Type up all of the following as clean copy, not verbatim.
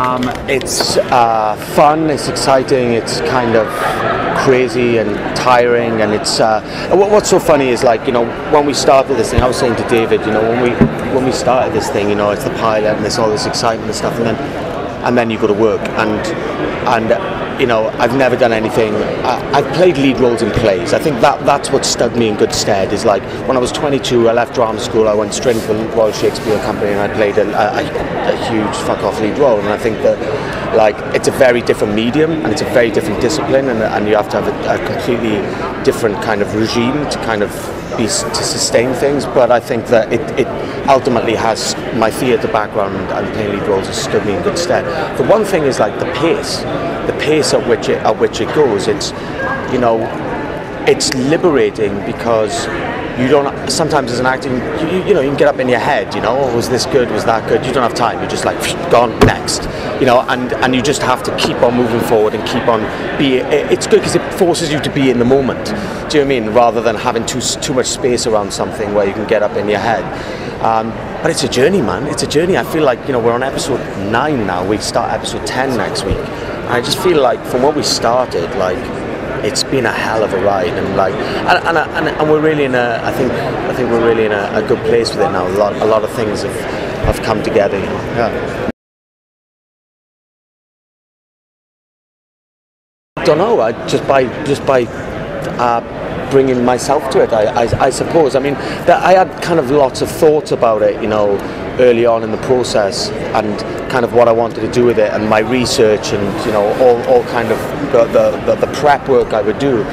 It's fun, it's exciting, it's kind of crazy and tiring, and it's what's so funny is, like, you know, when we started this thing, I was saying to David, you know, when we started this thing, you know, it's the pilot and there's all this excitement and stuff, and then you go to work, and you know, I've never done anything. I've played lead roles in plays. I think that's what stood me in good stead. Is like when I was 22, I left drama school. I went straight into the Royal Shakespeare Company, and I played a huge fuck off lead role. And I think that, like, it's a very different medium and it's a very different discipline, and you have to have a completely different kind of regime to kind of to sustain things. But I think that it ultimately has my theatre background and playing lead roles has stood me in good stead. The one thing is, like, the pace at which it goes. It's, you know, it's liberating because you don't, sometimes as an actor, you know, you can get up in your head, you know, oh, was this good, was that good? You don't have time, you're just like, gone, next, you know, and you just have to keep on moving forward and keep on it's good because it forces you to be in the moment, do you know what I mean, rather than having too much space around something where you can get up in your head. But it's a journey, man, it's a journey. I feel like, you know, we're on episode 9 now, we start episode 10 next week. I just feel like from when we started, like, it's been a hell of a ride, and like, and we're really in I think we're really in a good place with it now. A lot of things have come together, you know. Yeah. I don't know. Just by bringing myself to it, I suppose. I mean, I had kind of lots of thoughts about it, you know, early on in the process, and kind of what I wanted to do with it, and my research, and, you know, all kind of the prep work I would do,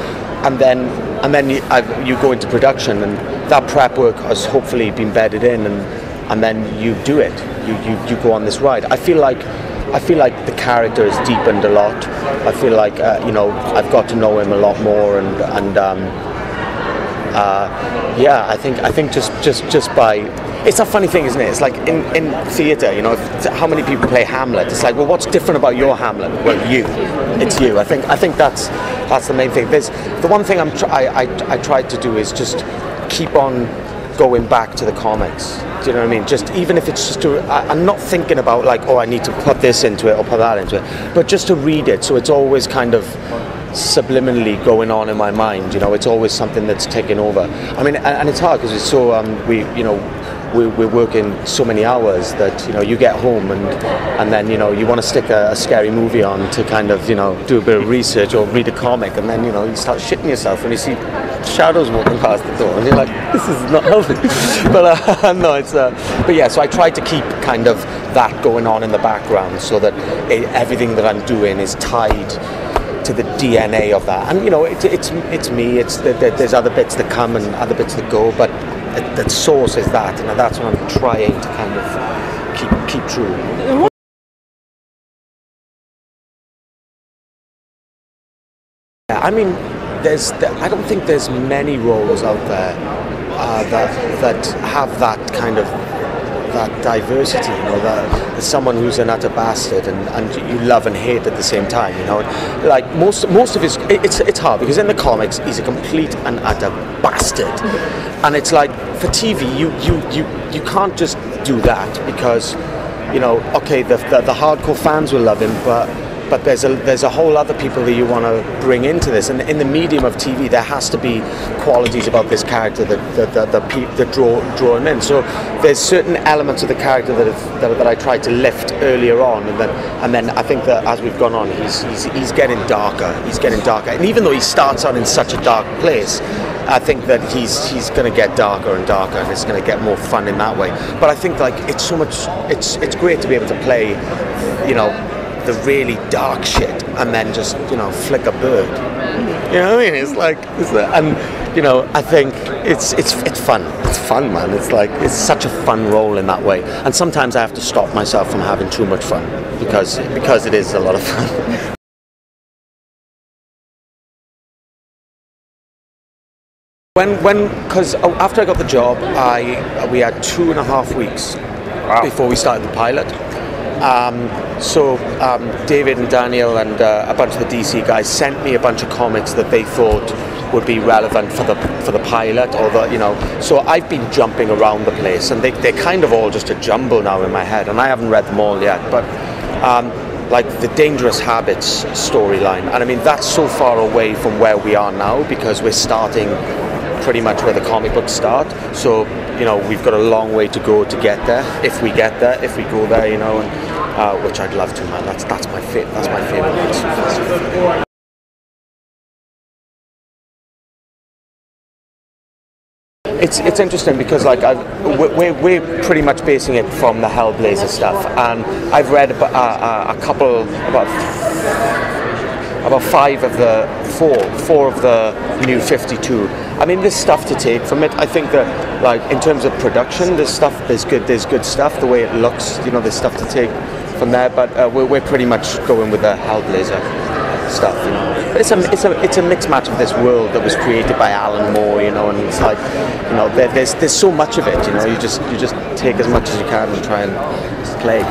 and then you go into production, and that prep work has hopefully been bedded in, and then you do it. You go on this ride. I feel like the character has deepened a lot. I feel like you know, I've got to know him a lot more, and yeah, I think just by, it's a funny thing, isn't it? It's like in theatre, you know, how many people play Hamlet? It's like, well, what's different about your Hamlet? Well, it's you. I think that's the main thing. There's the one thing I tried to do is just keep on going back to the comics. Do you know what I mean? Just even if it's just I'm not thinking about, like, oh, I need to put this into it or put that into it, but just to read it, so it's always kind of subliminally going on in my mind. You know, it's always something that's taking over. I mean, and it's hard because it's so we're working so many hours that, you know, you get home and then, you know, you want to stick a scary movie on to kind of, you know, do a bit of research or read a comic, and then, you know, you start shitting yourself when you see shadows walking past the door, and you're like, this is not healthy. But no, it's but yeah, so I tried to keep kind of that going on in the background, so that everything that I'm doing is tied to the DNA of that. And, you know, it's me. It's there's other bits that come and other bits that go, but the source is that, and that's what I'm trying to kind of keep true. I mean, I don't think there's many roles out there that have that kind of that diversity, you know, that someone who's an utter bastard and you love and hate at the same time, you know. Like most of his, it's hard because in the comics he's a complete and utter bastard, and it's like for TV you can't just do that, because, you know, okay, the hardcore fans will love him, but there's a whole other people that you want to bring into this, and in the medium of TV there has to be qualities about this character that draw him in. So there's certain elements of the character that I tried to lift earlier on, and then I think that as we've gone on, he's getting darker, and even though he starts out in such a dark place, I think that he's going to get darker and darker, and it's going to get more fun in that way. But I think, like, it's great to be able to play, you know, the really dark shit, and then just, you know, flick a bird. You know what I mean? It's like, and, you know, I think it's fun. It's fun, man. It's like, it's such a fun role in that way. And sometimes I have to stop myself from having too much fun, because it is a lot of fun. Because after I got the job, we had 2.5 weeks before we started the pilot. So David and Daniel and a bunch of the DC guys sent me a bunch of comics that they thought would be relevant for the pilot, or the, you know. So I've been jumping around the place, and they're kind of all just a jumble now in my head, and I haven't read them all yet. But like the Dangerous Habits storyline, and I mean that's so far away from where we are now because we're starting pretty much where the comic books start. So we've got a long way to go to get there. If we get there, if we go there, and which I'd love to, man. That's my favorite. That's my favorite piece so far. It's interesting because like we're pretty much basing it from the Hellblazer stuff, and I've read about five of the four of the new 52. I mean, there's stuff to take from it. I think that like in terms of production, there's good stuff. The way it looks, there's stuff to take from there. But we're pretty much going with the Hellblazer stuff, But it's a mixed match of this world that was created by Alan Moore, and it's like, there's so much of it, You just take as much as you can and try and play.